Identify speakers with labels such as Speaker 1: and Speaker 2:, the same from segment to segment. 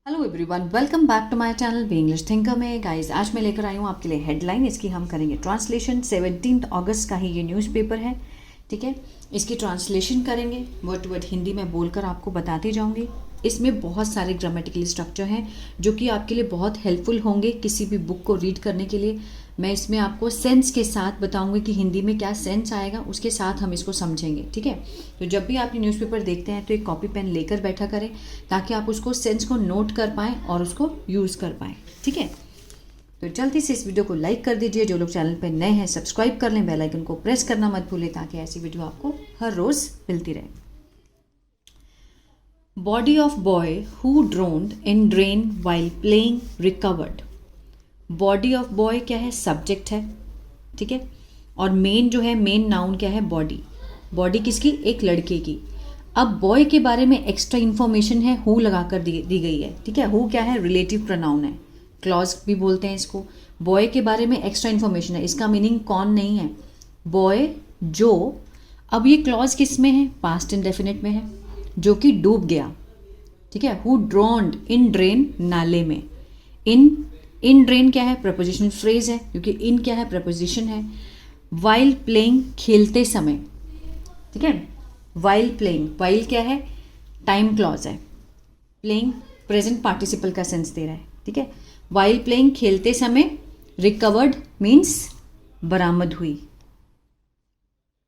Speaker 1: Hello everyone, welcome back to my channel be English thinker में। Guys, आज मैं लेकर आई हूँ आपके लिए हेडलाइन। इसकी हम करेंगे ट्रांसलेशन। 17 अगस्त का ही ये न्यूज़पेपर है, ठीक है। इसकी ट्रांसलेशन करेंगे, वर्ड टू वर्ड हिंदी में बोलकर आपको बताती जाऊँगी। इसमें बहुत सारे ग्रामेटिकल स्ट्रक्चर हैं जो कि आपके लिए बहुत हेल्पफुल होंगे किसी भी बुक को रीड करने के लिए। मैं इसमें आपको सेंस के साथ बताऊंगी कि हिंदी में क्या सेंस आएगा, उसके साथ हम इसको समझेंगे, ठीक है। तो जब भी आप ये न्यूज़पेपर देखते हैं तो एक कॉपी पेन लेकर बैठा करें ताकि आप उसको सेंस को नोट कर पाएँ और उसको यूज़ कर पाएँ, ठीक है। तो जल्दी से इस वीडियो को लाइक कर दीजिए। जो लोग चैनल पर नए हैं सब्सक्राइब कर लें, बेल आइकन को प्रेस करना मत भूलें ताकि ऐसी वीडियो आपको हर रोज़ मिलती रहे। Body of boy who drowned in drain while playing recovered. Body of boy क्या है? सब्जेक्ट है, ठीक है। और मेन जो है, मेन नाउन क्या है? बॉडी। बॉडी किसकी? एक लड़के की। अब बॉय के बारे में एक्स्ट्रा इन्फॉर्मेशन है, हु लगाकर दी गई है, ठीक है। हु क्या है? रिलेटिव प्रोनाउन है, क्लॉज भी बोलते हैं इसको। बॉय के बारे में एक्स्ट्रा इन्फॉर्मेशन है, इसका मीनिंग कौन नहीं है, बॉय जो। अब ये क्लॉज किस में है? पास्ट इंडेफिनिट में है, जो कि डूब गया, ठीक है। हु ड्रॉन्ड इन ड्रेन, नाले में। इन ड्रेन क्या है? प्रपोजिशनल फ्रेज है, क्योंकि इन क्या है? प्रपोजिशन है। वाइल प्लेइंग, खेलते समय, ठीक है। वाइल प्लेइंग, वाइल क्या है? टाइम क्लॉज है। प्लेइंग प्रेजेंट पार्टिसिपल का सेंस दे रहा है, ठीक है। वाइल प्लेइंग, खेलते समय। रिकवर्ड मीन्स बरामद हुई।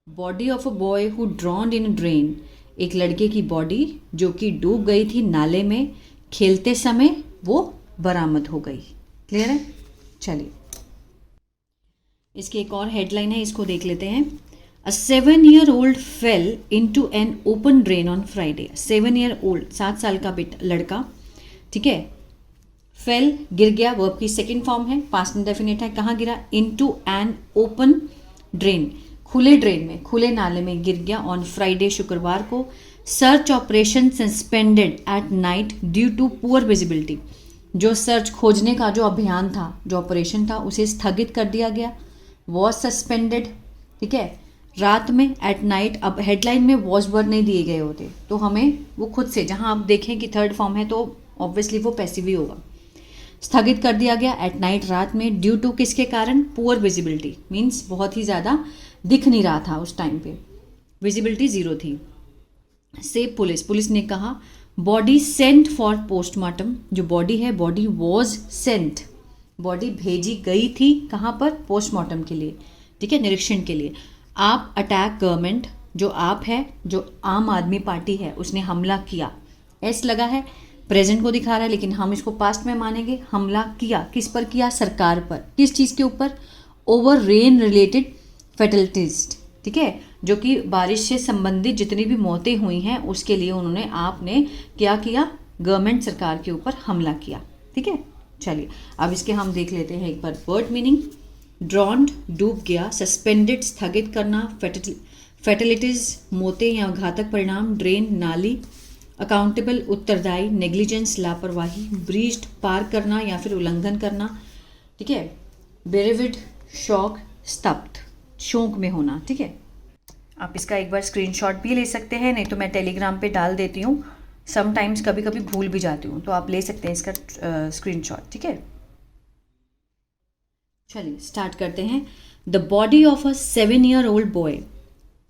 Speaker 1: Body of a boy who ड्रॉन्ड in drain, एक लड़के की बॉडी जो कि डूब गई थी नाले में, खेलते समय वो बरामद हो गई। क्लियर है? चलिए, इसकी एक और हेडलाइन है, इसको देख लेते हैं। अ 7-year-old fail into an open drain on Friday. 7-year-old, 7 साल का लड़का, ठीक है। फेल, गिर गया, वर्ब की सेकेंड फॉर्म है, पास्ट इंडेफिनिट है। कहाँ गिरा? इनटू एन ओपन ड्रेन, खुले ड्रेन में, खुले नाले में गिर गया। ऑन फ्राइडे, शुक्रवार को। Search operation suspended at night due to poor visibility. जो सर्च, खोजने का जो अभियान था, जो ऑपरेशन था, उसे स्थगित कर दिया गया। वॉज सस्पेंडेड, ठीक है, रात में। एट नाइट, अब हेडलाइन में वॉज वर्ड नहीं दिए गए होते तो हमें वो खुद से, जहां आप देखें कि थर्ड फॉर्म है तो ऑब्वियसली वो पैसिव ही होगा। स्थगित कर दिया गया एट नाइट, रात में। ड्यू टू किसके कारण? पुअर विजिबिलिटी, मीन्स बहुत ही ज़्यादा दिख नहीं रहा था उस टाइम पे, विजिबिलिटी 0 थी। से पुलिस, पुलिस ने कहा। बॉडी सेंट फॉर पोस्टमार्टम, जो बॉडी है, बॉडी वॉज सेंट, बॉडी भेजी गई थी कहाँ पर? पोस्टमार्टम के लिए, ठीक है, निरीक्षण के लिए। आप अटैक गवर्नमेंट, जो आप है, जो आम आदमी पार्टी है, उसने हमला किया। एस लगा है, प्रेजेंट को दिखा रहा है, लेकिन हम इसको पास्ट में मानेंगे। हमला किया, किस पर किया? सरकार पर। किस चीज़ के ऊपर? ओवर रेन रिलेटेड फैटलिटीज, ठीक है, जो कि बारिश से संबंधित जितनी भी मौतें हुई हैं उसके लिए उन्होंने, आपने क्या किया? गवर्नमेंट, सरकार के ऊपर हमला किया, ठीक है। चलिए, अब इसके हम देख लेते हैं एक बार वर्ड मीनिंग। ड्रॉन्ड, डूब गया। सस्पेंडेड, स्थगित करना। फैटलिटीज, मौतें या घातक परिणाम। ड्रेन, नाली। अकाउंटेबल, उत्तरदायी। नेग्लिजेंस, लापरवाही। ब्रीच्ड, पार करना या फिर उल्लंघन करना, ठीक है। बेरेविड, शौक। स्तब्ध, शौक में होना, ठीक है। आप इसका एक बार स्क्रीनशॉट भी ले सकते हैं, नहीं तो मैं टेलीग्राम पे डाल देती हूँ। समटाइम्स कभी कभी भूल भी जाती हूँ, तो आप ले सकते हैं इसका स्क्रीनशॉट, ठीक है। चलिए स्टार्ट करते हैं। The body of a 7-year-old boy,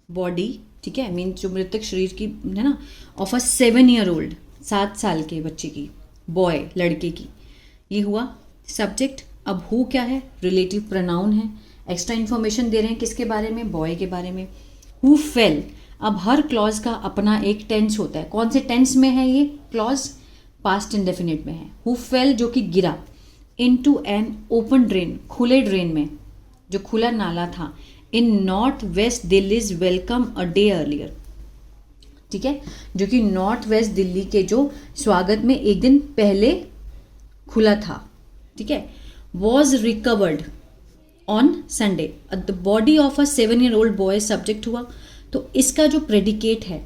Speaker 1: body, ठीक है, मीन जो मृतक शरीर की है ना, ऑफ अ 7-year-old, 7 साल के बच्चे की, बॉय, लड़के की, ये हुआ सब्जेक्ट। अब हु क्या है? रिलेटिव प्रोनाउन है। एक्स्ट्रा इन्फॉर्मेशन दे रहे हैं किसके बारे में? बॉय के बारे में। हु फेल, अब हर क्लॉज का अपना एक टेंस होता है। कौन से टेंस में है ये क्लॉज? पास्ट इंडेफिनिट में है। हु फेल, जो कि गिरा। इनटू एन ओपन ड्रेन, खुले ड्रेन में, जो खुला नाला था। In north west Delhi's Welcome a day earlier, ठीक है, जो कि नॉर्थ वेस्ट दिल्ली के जो स्वागत में एक दिन पहले खुला था, ठीक है। Was recovered on Sunday. The body of a 7-year-old boy subject हुआ, तो इसका जो प्रेडिकेट है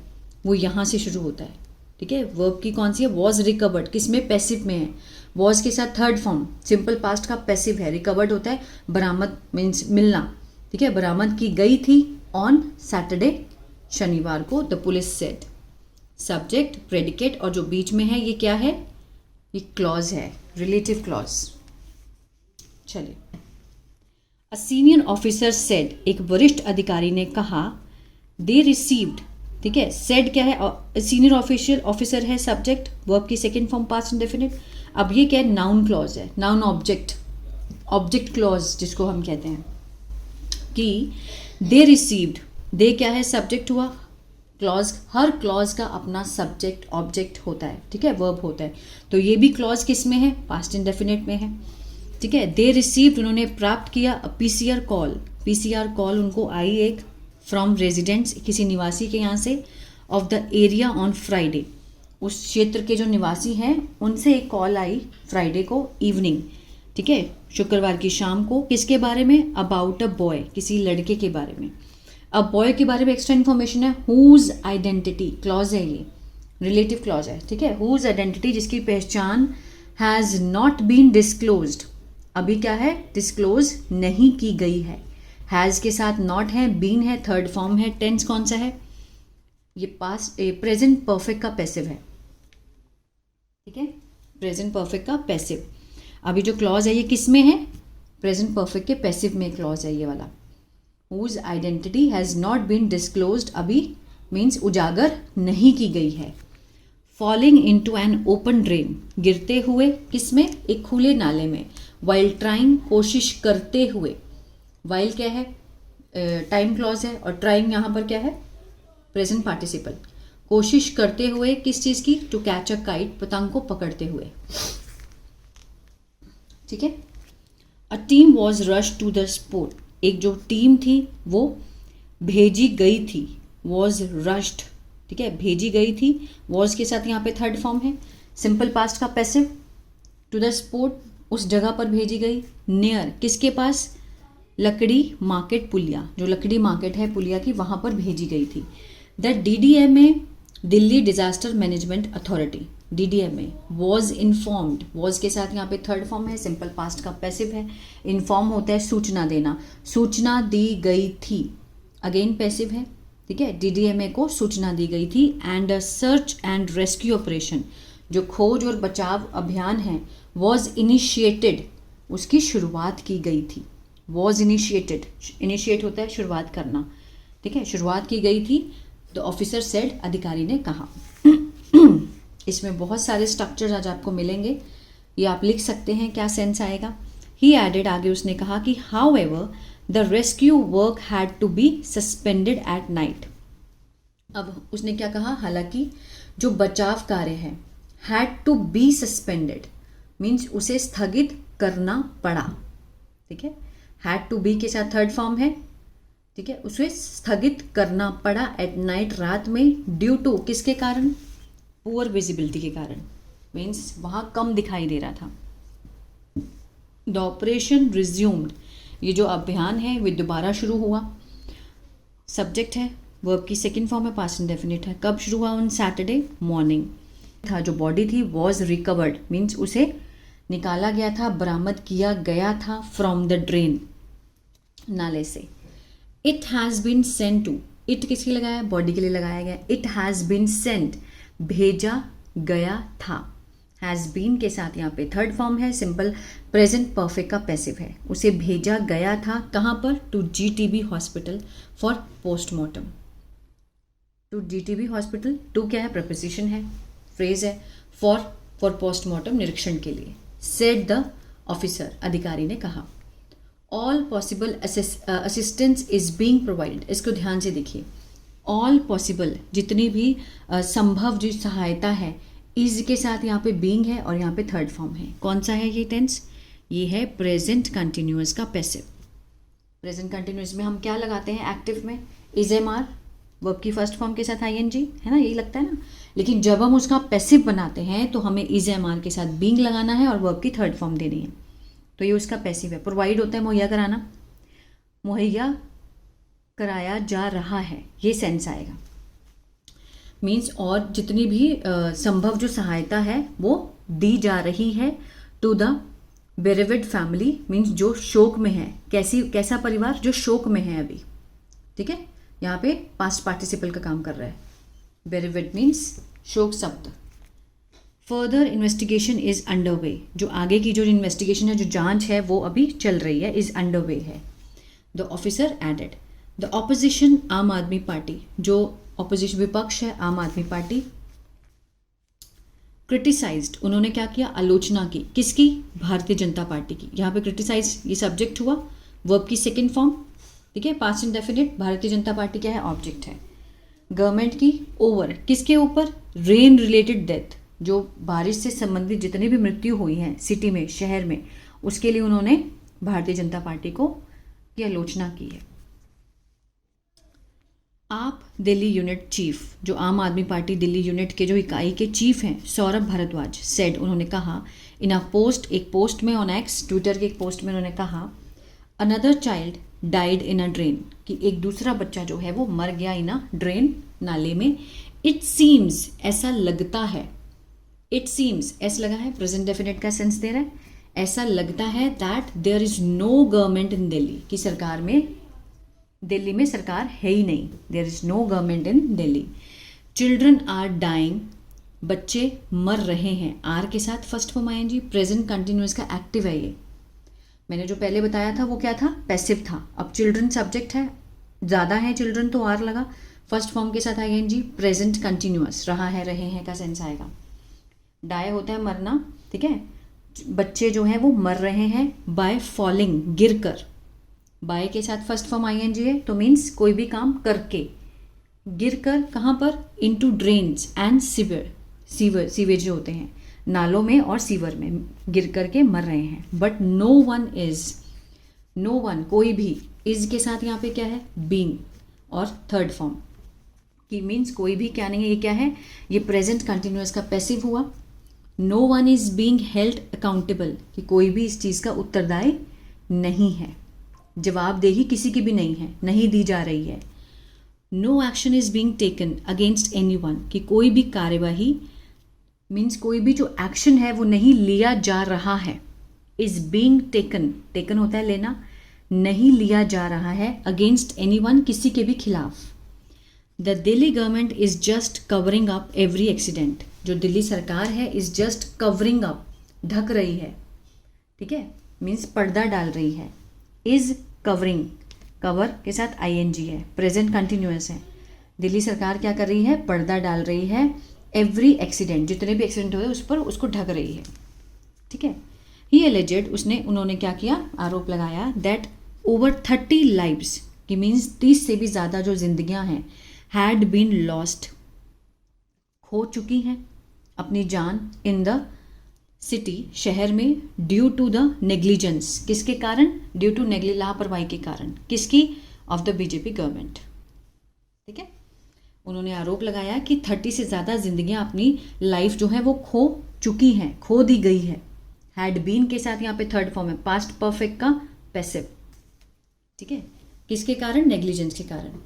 Speaker 1: वो यहाँ से शुरू होता है, ठीक है। वर्ब की कौन सी है? वॉज रिकवर्ड, किसमें? पैसिव में है। वॉज के साथ थर्ड फॉर्म, सिंपल पास्ट का पैसिव है। रिकवर्ड होता है बरामद, मीन्स मिलना, ठीक है। बरामद की गई थी ऑन सैटरडे, शनिवार को। The police said, subject, predicate, और जो बीच में है ये क्या है? ये क्लॉज है, रिलेटिव क्लॉज। चलिए, अ सीनियर ऑफिसर सेड, एक वरिष्ठ अधिकारी ने कहा, दे रिसीव्ड, ठीक है, सेड क्या है, सीनियर ऑफिसर है सब्जेक्ट, वर्ब की सेकेंड फॉर्म पास्ट इंडेफिनिट। अब ये क्या है, नाउन क्लॉज है, नाउन ऑब्जेक्ट क्लॉज जिसको हम कहते हैं कि दे रिसीव्ड, दे क्या है, सब्जेक्ट हुआ, क्लॉज, हर क्लॉज का अपना सब्जेक्ट ऑब्जेक्ट होता है, ठीक है, वर्ब होता है, तो ये भी क्लॉज किस में है, पास्ट इंडेफिनिट में है, ठीक है। दे रिसीव्ड, उन्होंने प्राप्त किया, पीसीआर कॉल उनको आई एक, फ्रॉम रेजिडेंट्स, किसी निवासी के यहाँ से, of the area on Friday, उस क्षेत्र के जो निवासी हैं उनसे एक कॉल आई फ्राइडे को इवनिंग, ठीक है, शुक्रवार की शाम को, किसके बारे में, अबाउट अ बॉय, किसी लड़के के बारे में। अब बॉय के बारे में एक्स्ट्रा इन्फॉर्मेशन है, हुज आइडेंटिटी, क्लॉज है ये, रिलेटिव क्लॉज है, ठीक है, हुज आइडेंटिटी, जिसकी पहचान हैज़ नॉट बीन डिस्क्लोज्ड, अभी क्या है, डिस्क्लोज नहीं की गई है। हैज़ के साथ नॉट है, बीन है, थर्ड फॉर्म है, टेंस कौन सा है, ये पास्ट प्रेजेंट परफेक्ट का पैसिव है, ठीक है, प्रेजेंट परफेक्ट का पैसिव। अभी जो क्लॉज है ये किस में है, प्रेजेंट परफेक्ट के पैसिव में क्लॉज है ये वाला। Whose identity has not been disclosed, अभी मीन्स उजागर नहीं की गई है। Falling into an open drain, गिरते हुए, किस में, एक खुले नाले में। वाइल ट्राइंग, कोशिश करते हुए, वाइल क्या है, टाइम क्लॉज है, और ट्राइंग यहाँ पर क्या है, प्रेजेंट पार्टिसिपल। कोशिश करते हुए किस चीज़ की, टू कैच अ काइट, पतंग को पकड़ते हुए, ठीक है। A team was rush to the spot, एक जो टीम थी वो भेजी गई थी, वॉज रश्ड, ठीक है, भेजी गई थी, वॉज के साथ यहाँ पे थर्ड फॉर्म है, सिंपल पास्ट का पैसिव, टू द स्पॉट, उस जगह पर भेजी गई, नियर, किसके पास, लकड़ी मार्केट पुलिया, जो लकड़ी मार्केट है पुलिया की, वहाँ पर भेजी गई थी। The DDMA, Delhi disaster management authority, DDMA was informed, was के साथ यहाँ पे थर्ड फॉर्म है, सिंपल पास्ट का पैसिव है, इन्फॉर्म होता है सूचना देना, सूचना दी गई थी, अगेन पैसिव है, ठीक है, DDMA को सूचना दी गई थी। And search and rescue operation, जो खोज और बचाव अभियान है, वॉज इनिशिएटेड, उसकी शुरुआत की गई थी, वॉज इनिशिएटेड, इनिशिएट होता है शुरुआत करना, ठीक है, शुरुआत की गई थी। तो ऑफिसर सेड, अधिकारी ने कहा। इसमें बहुत सारे स्ट्रक्चर्स आज आपको मिलेंगे, ये आप लिख सकते हैं, क्या सेंस आएगा। ही एडेड, आगे उसने कहा कि however the rescue work had to be suspended at night. अब उसने क्या कहा, हालांकि जो बचाव कार्य है, had to be suspended means उसे स्थगित करना पड़ा, ठीक है, हैड टू बी के साथ थर्ड फॉर्म है, ठीक है, उसे स्थगित करना पड़ा एट नाइट, रात में, ड्यू टू, किसके कारण, पुअर विजिबिलिटी के कारण, मीन्स वहाँ कम दिखाई दे रहा था। द ऑपरेशन रिज्यूम्ड, ये जो अभियान है वे दोबारा शुरू हुआ, सब्जेक्ट है, वर्ब की सेकेंड फॉर्म है, पास्ट इंडेफिनिट है, कब शुरू हुआ, ऑन सैटरडे मॉर्निंग था। जो बॉडी थी वॉज रिकवर्ड मीन्स उसे निकाला गया था, बरामद किया गया था, फ्रॉम द ड्रेन, नाले से। It has been sent to, it किसके लगाया, बॉडी के लिए लगाया गया, इट हैज़ बीन सेंट, भेजा गया था, हैज़ बीन के साथ यहाँ पे थर्ड फॉर्म है, सिंपल प्रेजेंट परफेक्ट का पैसिव है, उसे भेजा गया था, कहाँ पर, to GTB hospital for postmortem, to GTB hospital, to क्या है, प्रपोजिशन है, फ्रेज है, फॉर पोस्टमार्टम, निरीक्षण के लिए। सेड द ऑफिसर, अधिकारी ने कहा। All possible assistance is being provide, इसको ध्यान से देखिए, ऑल पॉसिबल, जितनी भी संभव जो सहायता है, इज के साथ यहाँ पे बीइंग है और यहाँ पे थर्ड फॉर्म है, कौन सा है ये टेंस, ये है प्रेजेंट कंटिन्यूअस का पैसिव। प्रेजेंट कंटिन्यूअस में हम क्या लगाते हैं, एक्टिव में इज MR, वर्ब की फर्स्ट फॉर्म के साथ ING, है ना, यही लगता है ना, लेकिन जब हम उसका पैसिव बनाते हैं तो हमें इज MR के साथ बीइंग लगाना है और वर्ब की थर्ड फॉर्म देनी है, तो ये उसका पैसिव है। प्रोवाइड होता है मुहैया कराना, मुहैया कराया जा रहा है, ये सेंस आएगा, मीन्स और जितनी भी संभव जो सहायता है वो दी जा रही है टू द बेरेविड फैमिली, मीन्स जो शोक में है, कैसा परिवार, जो शोक में है अभी, ठीक है, यहाँ पे पास्ट पार्टिसिपल का काम कर रहा है, बेरेविड मीन्स शोक शब्द। फर्दर इन्वेस्टिगेशन इज़ अंडर वे, जो आगे की जो इन्वेस्टिगेशन है, जो जांच है वो अभी चल रही है, इज़ अंडर वे है। The officer added the opposition Aam Aadmi party, जो ऑपोजिशन विपक्ष है आम आदमी पार्टी, क्रिटिसाइज्ड, उन्होंने क्या किया, आलोचना की, किसकी, भारतीय जनता पार्टी की। यहाँ पे क्रिटिसाइज ये सब्जेक्ट हुआ, वर्ब की सेकेंड फॉर्म, ठीक है, past indefinite, Bharatiya Janata party क्या है, ऑब्जेक्ट है। गवर्नमेंट की ओवर, किसके ऊपर, रेन रिलेटेड डेथ, जो बारिश से संबंधित जितनी भी मृत्यु हुई है सिटी में, शहर में, उसके लिए उन्होंने भारतीय जनता पार्टी को की आलोचना की है। आप दिल्ली यूनिट चीफ, जो आम आदमी पार्टी दिल्ली यूनिट के जो इकाई के चीफ हैं, सौरभ भारद्वाज, सेड, उन्होंने कहा इन अ पोस्ट, एक पोस्ट में ऑन एक्स, ट्विटर के एक पोस्ट में उन्होंने कहा, another child died in a drain, कि एक दूसरा बच्चा जो है वो मर गया इन अ ड्रेन, नाले में। इट सीम्स, ऐसा लगता है, इट सीम्स, ऐसा लगा है, प्रेजेंट डेफिनेट का सेंस दे रहा है, ऐसा लगता है that there is no government in Delhi, कि सरकार में, दिल्ली में सरकार है ही नहीं, there is no government in Delhi. Children are dying, बच्चे मर रहे हैं, आर के साथ फर्स्ट फॉर्म आएंगी, प्रेजेंट कंटिन्यूअस का एक्टिव है ये। मैंने जो पहले बताया था वो क्या था, पैसिव था। अब चिल्ड्रन सब्जेक्ट है, ज़्यादा है चिल्ड्रन तो आर लगा, फर्स्ट फॉर्म के साथ आएंगी, प्रेजेंट कंटिन्यूअस, रहा है, रहे हैं का सेंस आएगा। डाई होता है मरना, ठीक है, बच्चे जो हैं वो मर रहे हैं, बाय फॉलिंग, गिर कर, बाय के साथ फर्स्ट फॉर्म आईएनजी है, तो मीन्स कोई भी काम करके, गिर कर, कहाँ पर, इनटू ड्रेन्स एंड सीवेज जो होते हैं, नालों में और सीवर में गिर करके मर रहे हैं। But no one is, no one, कोई भी, इज के साथ यहाँ पे क्या है, बीइंग, और थर्ड फॉर्म की मीन्स कोई भी क्या नहीं है, ये क्या है, ये प्रेजेंट कंटिन्यूअस का पैसिव हुआ। No one is being held accountable, कि कोई भी इस चीज़ का उत्तरदायी नहीं है, जवाबदेही किसी की भी नहीं है, नहीं दी जा रही है। No action is being taken against anyone, कि कोई भी कार्यवाही, मीन्स कोई भी जो एक्शन है वो नहीं लिया जा रहा है, इज बीइंग टेकन, टेकन होता है लेना, नहीं लिया जा रहा है, अगेंस्ट एनी वन, किसी के भी खिलाफ। The Delhi government is just covering up every accident, जो दिल्ली सरकार है इज जस्ट कवरिंग अप, ढक रही है, ठीक है, मीन्स पर्दा डाल रही है। इज कवरिंग, कवर के साथ आईएनजी है, प्रेजेंट कंटिन्यूअस है, दिल्ली सरकार क्या कर रही है, पर्दा डाल रही है, एवरी एक्सीडेंट, जितने भी एक्सीडेंट हुए उस पर उसको ढक रही है, ठीक है। ही एलिजेड, उन्होंने क्या किया, आरोप लगाया, दैट ओवर 30 लाइव्स, कि मीन्स 30 से भी ज़्यादा जो जिंदगियां हैं, हैड बीन लॉस्ट, खो चुकी हैं अपनी जान, इन द सिटी, शहर में, ड्यू टू द नेग्लिजेंस, किसके कारण, ड्यू टू लापरवाही के कारण, किसकी, ऑफ द बीजेपी गवर्नमेंट, ठीक है। उन्होंने आरोप लगाया कि 30 से ज़्यादा जिंदगियां, अपनी लाइफ जो है वो खो चुकी हैं, खो दी गई है। हैड बीन के साथ यहाँ पे थर्ड फॉर्म है, पास्ट परफेक्ट का पैसिव, ठीक है, किसके कारण, नेग्लिजेंस के कारण।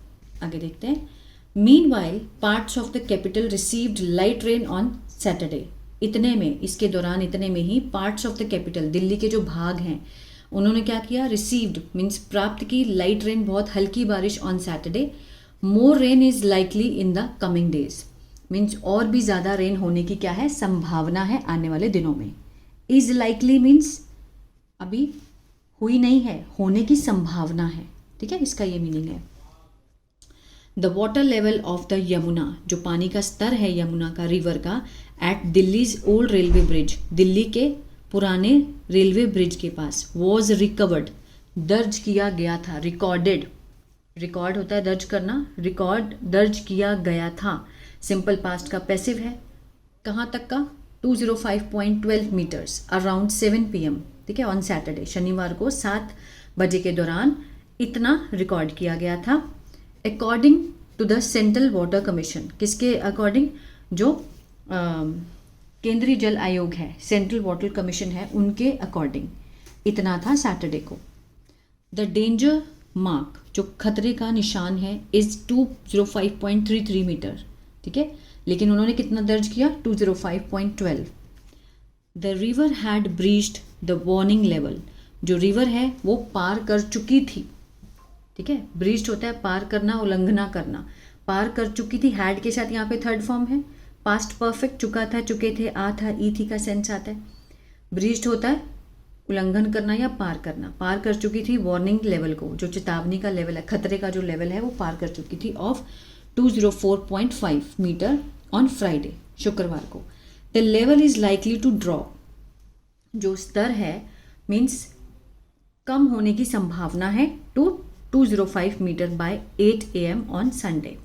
Speaker 1: आगे देखते हैं। Meanwhile parts of the capital received light rain on Saturday, इतने में, इसके दौरान इतने में ही parts of the capital, Delhi के जो भाग हैं, उन्होंने क्या किया, रिसीव्ड मीन्स प्राप्त की, लाइट रेन, बहुत हल्की बारिश, on Saturday. More rain is likely in the coming days, means और भी ज़्यादा रेन होने की क्या है, संभावना है आने वाले दिनों में। इज लाइकली मीन्स अभी हुई नहीं है, होने की संभावना है, ठीक है, इसका ये मीनिंग है। The water level of the Yamuna, जो पानी का स्तर है यमुना का, रिवर का, at Delhi's old railway bridge, दिल्ली के पुराने रेलवे ब्रिज के पास, वॉज रिकवर्ड, दर्ज किया गया था, रिकॉर्डेड, रिकॉर्ड होता है दर्ज करना, रिकॉर्ड दर्ज किया गया था, सिंपल पास्ट का पैसिव है, कहाँ तक का, 205.12 मीटर्स, अराउंड 7 PM, ठीक है, ऑन सैटरडे, शनिवार को 7 बजे के दौरान इतना रिकॉर्ड किया गया था। According to the central water commission, किसके अकॉर्डिंग, जो केंद्रीय जल आयोग है, सेंट्रल वाटर कमीशन है, उनके अकॉर्डिंग इतना था सैटरडे को। द डेंजर मार्क, जो खतरे का निशान है, इज 205.33 मीटर, ठीक है, लेकिन उन्होंने कितना दर्ज किया, 205.12। The river had breached the warning level, जो रिवर है वो पार कर चुकी थी, ठीक है, ब्रीच्ड होता है पार करना, उल्लंघना करना, पार कर चुकी थी, हैड के साथ यहाँ पे थर्ड फॉर्म है, पास्ट परफेक्ट चुका था, चुके थे, आ था, ई थी का सेंस आता है। ब्रीच्ड होता है उल्लंघन करना या पार करना। पार कर चुकी थी वार्निंग लेवल को, जो चेतावनी का लेवल है, खतरे का जो लेवल है वो पार कर चुकी थी ऑफ 204.5 मीटर ऑन फ्राइडे, शुक्रवार को। The level is likely to draw, जो स्तर है मीन्स कम होने की संभावना है, to 205 metre by 8 AM on Sunday.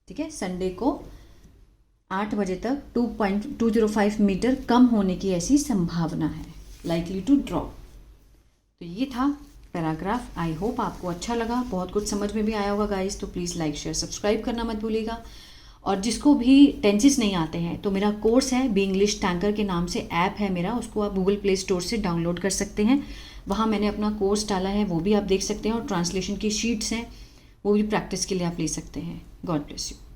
Speaker 1: ठीक है, संडे को 8 बजे तक 2.205 मीटर कम होने की ऐसी संभावना है, लाइकली टू ड्रॉ। तो ये था पैराग्राफ। आई होप आपको अच्छा लगा, बहुत कुछ समझ में भी आया होगा गाइस। तो प्लीज़ लाइक शेयर सब्सक्राइब करना मत भूलिएगा। और जिसको भी टेंसेस नहीं आते हैं तो मेरा कोर्स है बी इंग्लिश टैंकर के नाम से ऐप है मेरा, उसको आप गूगल प्ले स्टोर से डाउनलोड कर सकते हैं। वहाँ मैंने अपना कोर्स डाला है, वो भी आप देख सकते हैं। और ट्रांसलेशन की शीट्स हैं, वो भी प्रैक्टिस के लिए आप ले सकते हैं। God bless you.